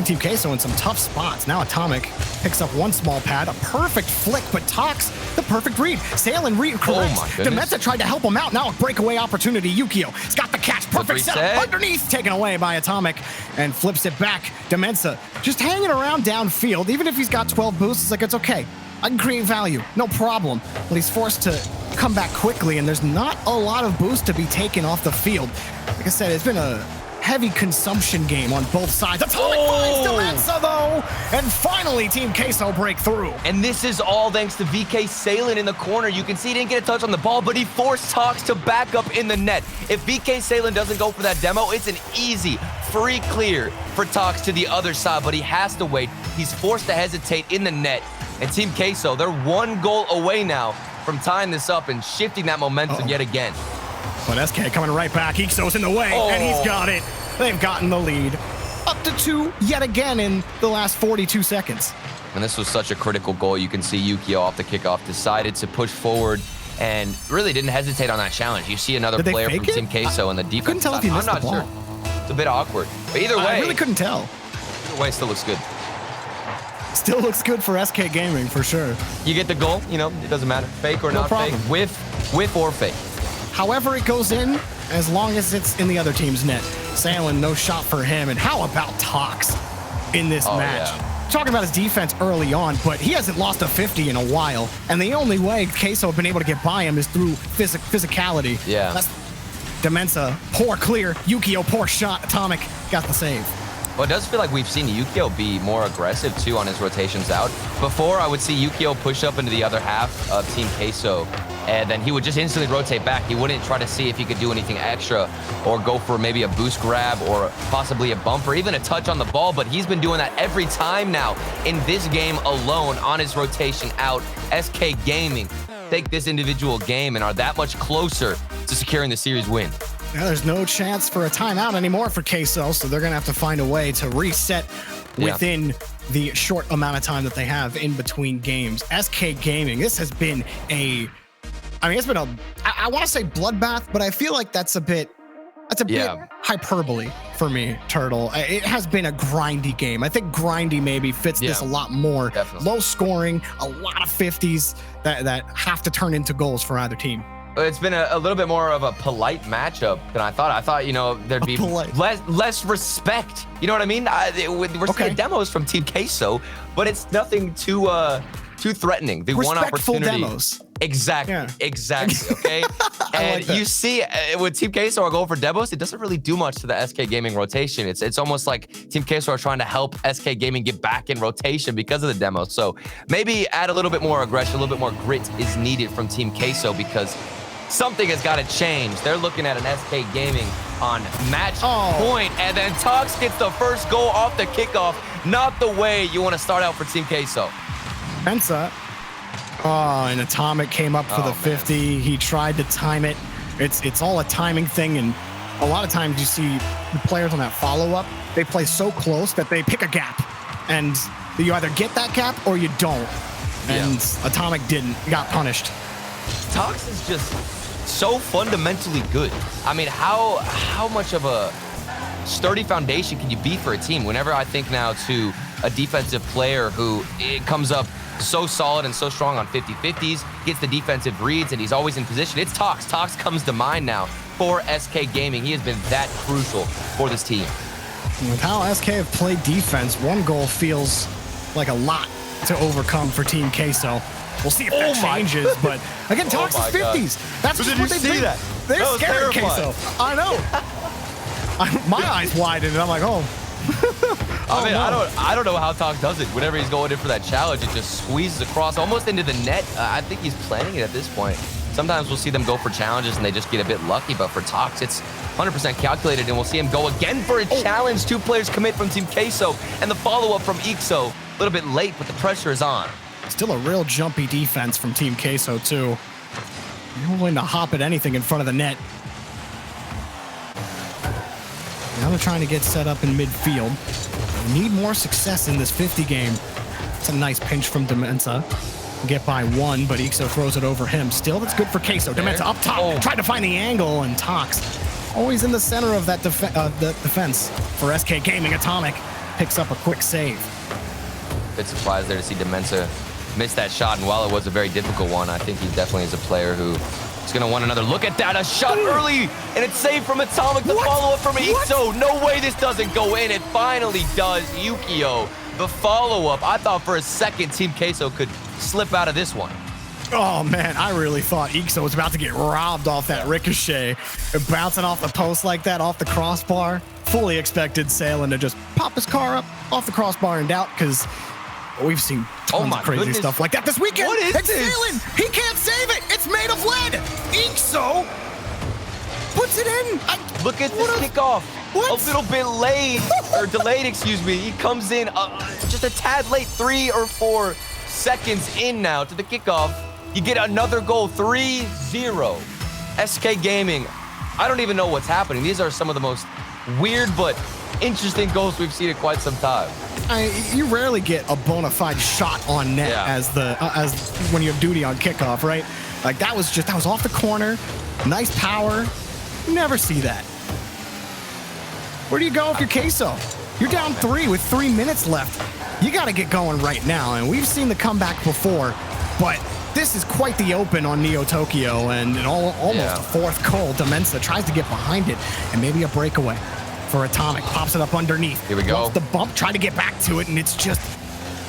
Team Queso in some tough spots. Now Atomic picks up one small pad, a perfect flick, but Tox, the perfect read. Salen read correct. Demensa tried to help him out. Now a breakaway opportunity. Yukio has got the catch. Perfect setup underneath, taken away by Atomic, and flips it back. Demensa just hanging around downfield. Even if he's got 12 boosts, it's like, it's okay. I can create value, no problem. But he's forced to come back quickly, and there's not a lot of boost to be taken off the field. Like I said, it's been a heavy consumption game on both sides. Atomic finds Demensa, though, and finally Team Queso break through. And this is all thanks to VK Salen in the corner. You can see he didn't get a touch on the ball, but he forced Tox to back up in the net. If VK Salen doesn't go for that demo, it's an easy, free clear for Tox to the other side, but he has to wait. He's forced to hesitate in the net. And Team Queso, they're 1 goal away now from tying this up and shifting that momentum yet again. But SK coming right back. Ixo's in the way, and he's got it. They've gotten the lead. Up to 2 yet again in the last 42 seconds. And this was such a critical goal. You can see Yukio off the kickoff decided to push forward and really didn't hesitate on that challenge. You see another player from Team Queso in the defense. Couldn't tell if he missed the ball. I'm not sure. It's a bit awkward. But either way, I really couldn't tell. Either way, it still looks good. Still looks good for SK Gaming, for sure. You get the goal, you know, it doesn't matter. Fake or not fake, with or fake. However it goes in, as long as it's in the other team's net. Salen, no shot for him. And how about Tox in this match? Yeah. Talking about his defense early on, but he hasn't lost a 50 in a while. And the only way Queso have been able to get by him is through physicality. Yeah. That's Demensa, poor clear. Yukio, poor shot. Atomic got the save. Well, it does feel like we've seen Yukio be more aggressive, too, on his rotations out. Before, I would see Yukio push up into the other half of Team Queso, and then he would just instantly rotate back. He wouldn't try to see if he could do anything extra or go for maybe a boost grab or possibly a bump or even a touch on the ball, but he's been doing that every time now in this game alone on his rotation out. SK Gaming take this individual game and are that much closer to securing the series win. Yeah, there's no chance for a timeout anymore for Queso, so they're going to have to find a way to reset within the short amount of time that they have in between games. SK Gaming, this has been I want to say bloodbath, but I feel like that's a bit hyperbole for me, Turtle. It has been a grindy game. I think grindy maybe fits this a lot more. Definitely. Low scoring, a lot of 50s that have to turn into goals for either team. It's been a little bit more of a polite matchup than I thought. I thought, you know, there'd be less respect. You know what I mean? We're seeing demos from Team Queso, but it's nothing too threatening. The one opportunity. Demos. Exactly. Okay. And you see with Team Queso are going for demos, it doesn't really do much to the SK Gaming rotation. It's almost like Team Queso are trying to help SK Gaming get back in rotation because of the demos. So maybe add a little bit more aggression, a little bit more grit is needed from Team Queso because something has got to change. They're looking at an SK Gaming on match point, and then Tox gets the first goal off the kickoff. Not the way you want to start out for Team Queso. Mensa. And Atomic came up for the 50. He tried to time it. It's all a timing thing, and a lot of times you see the players on that follow-up, they play so close that they pick a gap, and you either get that gap or you don't. And Atomic didn't. He got punished. Tox is just so fundamentally good. I mean, how much of a sturdy foundation can you be for a team? Whenever I think now to a defensive player who comes up so solid and so strong on 50-50s, gets the defensive reads, and he's always in position, it's Tox. Tox comes to mind now for SK Gaming. He has been that crucial for this team. With how SK have played defense, 1 goal feels like a lot to overcome for Team Queso. We'll see if that changes, but again, Tox is 50s. That's just what they do. They're scared of Queso. I know. My eyes widened, and I'm like, oh. I mean, no. I don't know how Tox does it. Whenever he's going in for that challenge, it just squeezes across almost into the net. I think he's planning it at this point. Sometimes we'll see them go for challenges and they just get a bit lucky, but for Tox, it's 100% calculated, and we'll see him go again for a challenge. 2 players commit from Team Queso, and the follow-up from Ixo. A little bit late, but the pressure is on. Still a real jumpy defense from Team Queso, too. You're willing to hop at anything in front of the net. Now they're trying to get set up in midfield. They need more success in this 50 game. It's a nice pinch from Demensa. Get by 1, but Ixo throws it over him. Still, that's good for Queso. Demensa up top, tried to find the angle, and Tox always in the center of that the defense for SK Gaming. Atomic picks up a quick save. Bit surprised there to see Demensa miss that shot, and while it was a very difficult one, I think he definitely is a player who is going to want another look at that. A shot early, and it's saved from Atomic. The follow-up from Ixo. No way this doesn't go in. It finally does. Yukio, the follow-up. I thought for a second Team Queso could slip out of this one. Oh, man, I really thought Ixo was about to get robbed off that ricochet. Bouncing off the post like that, off the crossbar. Fully expected Salen to just pop his car up off the crossbar and out, because we've seen tons of crazy stuff like that this weekend. What is it's this? Salen. He can't save it. It's made of lead. Ixo puts it in. Look at this kickoff. What? A little bit late, or delayed, excuse me. He comes in just a tad late, 3 or 4 seconds in now to the kickoff. You get another goal, 3-0. SK Gaming, I don't even know what's happening. These are some of the most weird but interesting goals we've seen in quite some time. You rarely get a bona fide shot on net as when you have duty on kickoff, right? Like that was off the corner, nice power. You never see that. Where do you go if you're Queso? You're down 3 with 3 minutes left. You got to get going right now, and we've seen the comeback before, but this is quite the open on Neo Tokyo, and almost a 4th goal. Demensa tries to get behind it, and maybe a breakaway for Atomic. Pops it up underneath. Here we go. Wants the bump, try to get back to it, and it's just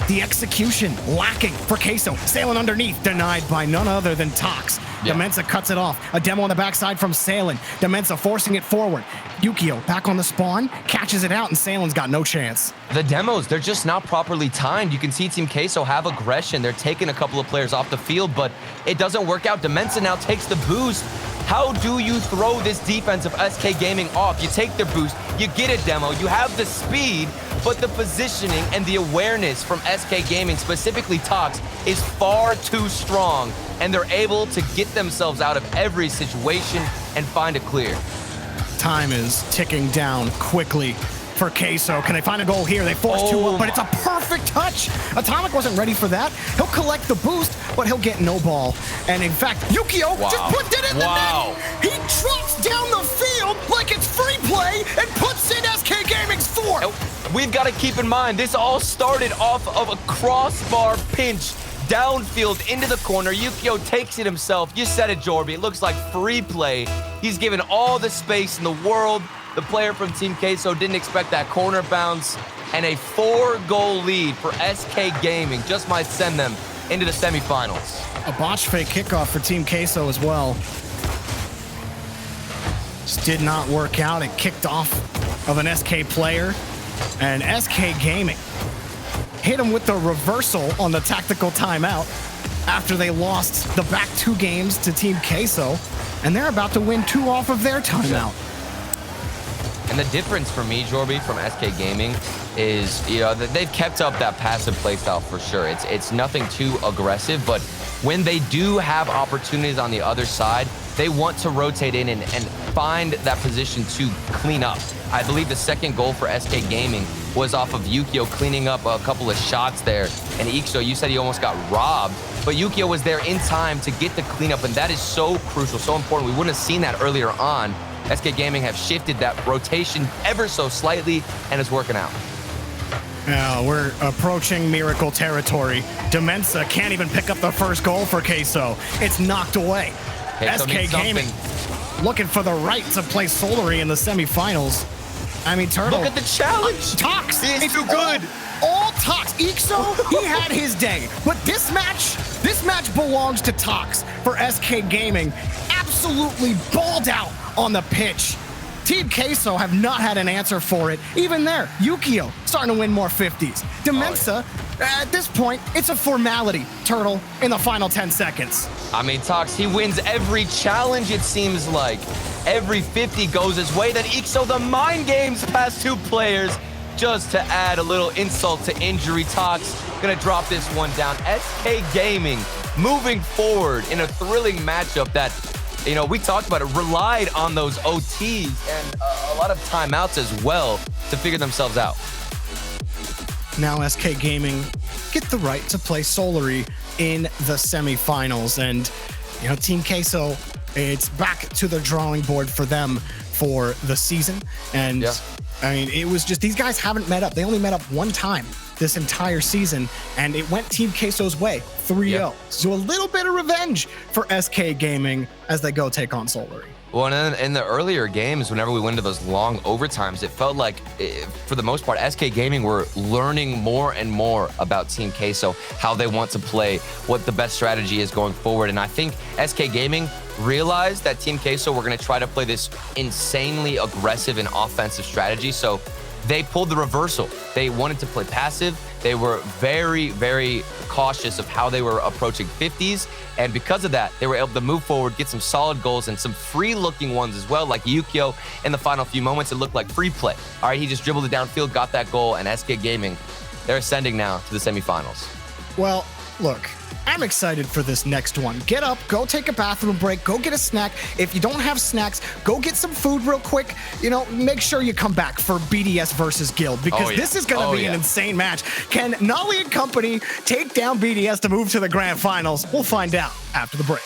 the execution lacking for Queso. Sailing underneath, denied by none other than Tox. Demensa cuts it off. A demo on the backside from Salen. Demensa forcing it forward. Yukio back on the spawn, catches it out, and Salen's got no chance. The demos, they're just not properly timed. You can see Team Queso have aggression. They're taking a couple of players off the field, but it doesn't work out. Demensa now takes the boost. How do you throw this defense of SK Gaming off? You take their boost, you get a demo, you have the speed, but the positioning and the awareness from SK Gaming, specifically Tox, is far too strong, and they're able to get themselves out of every situation and find a clear. Time is ticking down quickly for Queso. Can they find a goal here? They force 2 up, but it's a perfect touch. Atomic wasn't ready for that. He'll collect the boost, but he'll get no ball. And in fact, Yukio just put it in the net. He trots down the field like it's free play and puts in SK Gaming's 4th. We've got to keep in mind, this all started off of a crossbar pinch downfield into the corner. Yukio takes it himself. You said it, Jorby. It looks like free play. He's given all the space in the world. The player from Team Queso didn't expect that corner bounce, and a 4-goal lead for SK Gaming just might send them into the semifinals. A botch fake kickoff for Team Queso as well. Just did not work out. It kicked off of an SK player, and SK Gaming hit him with the reversal on the tactical timeout after they lost the back 2 games to Team Queso, and they're about to win 2 off of their timeout. And the difference for me, Jorby, from SK Gaming is, they've kept up that passive playstyle for sure. It's nothing too aggressive, but when they do have opportunities on the other side, they want to rotate in and find that position to clean up. I believe the 2nd goal for SK Gaming was off of Yukio cleaning up a couple of shots there. And Ixo, you said he almost got robbed, but Yukio was there in time to get the cleanup, and that is so crucial, so important. We wouldn't have seen that earlier on. SK Gaming have shifted that rotation ever so slightly, and it's working out. Now we're approaching miracle territory. Demensa can't even pick up the 1st goal for Queso. It's knocked away. SK Gaming looking for the right to play Solary in the semifinals. I mean, Turtle. Look at the challenge. Tox. It's too good. All Tox. Ixo, he had his day. But this match belongs to Tox for SK Gaming. Absolutely balled out on the pitch. Team Queso have not had an answer for it. Even there, Yukio starting to win more 50s. Demensa, at this point, it's a formality, Turtle, in the final 10 seconds. I mean, Tox, he wins every challenge, it seems like. Every 50 goes his way. Then Ixo, the mind games past 2 players just to add a little insult to injury. Tox gonna drop this one down. SK Gaming moving forward in a thrilling matchup that, you know, we talked about it, relied on those OTs and a lot of timeouts as well to figure themselves out. Now SK Gaming get the right to play Solary in the semifinals. And, you know, Team Queso, it's back to the drawing board for them for the season. And I mean, it was just, these guys haven't met up. They only met up one time this entire season, and it went Team Queso's way, 3-0. So a little bit of revenge for SK Gaming as they go take on Solary. Well, and in the earlier games, whenever we went to those long overtimes, it felt like, for the most part, SK Gaming were learning more and more about Team Queso, how they want to play, what the best strategy is going forward. And I think SK Gaming realized that Team Queso were going to try to play this insanely aggressive and offensive strategy. So they pulled the reversal. They wanted to play passive. They were very, very cautious of how they were approaching 50s. And because of that, they were able to move forward, get some solid goals and some free looking ones as well, like Yukio in the final few moments. It looked like free play. All right, he just dribbled it downfield, got that goal, and SK Gaming, they're ascending now to the semifinals. Well, look, I'm excited for this next one. Get up, go take a bathroom break, go get a snack. If you don't have snacks, go get some food real quick. You know, make sure you come back for BDS versus Guild, because this is going to be an insane match. Can Nolly and company take down BDS to move to the grand finals? We'll find out after the break.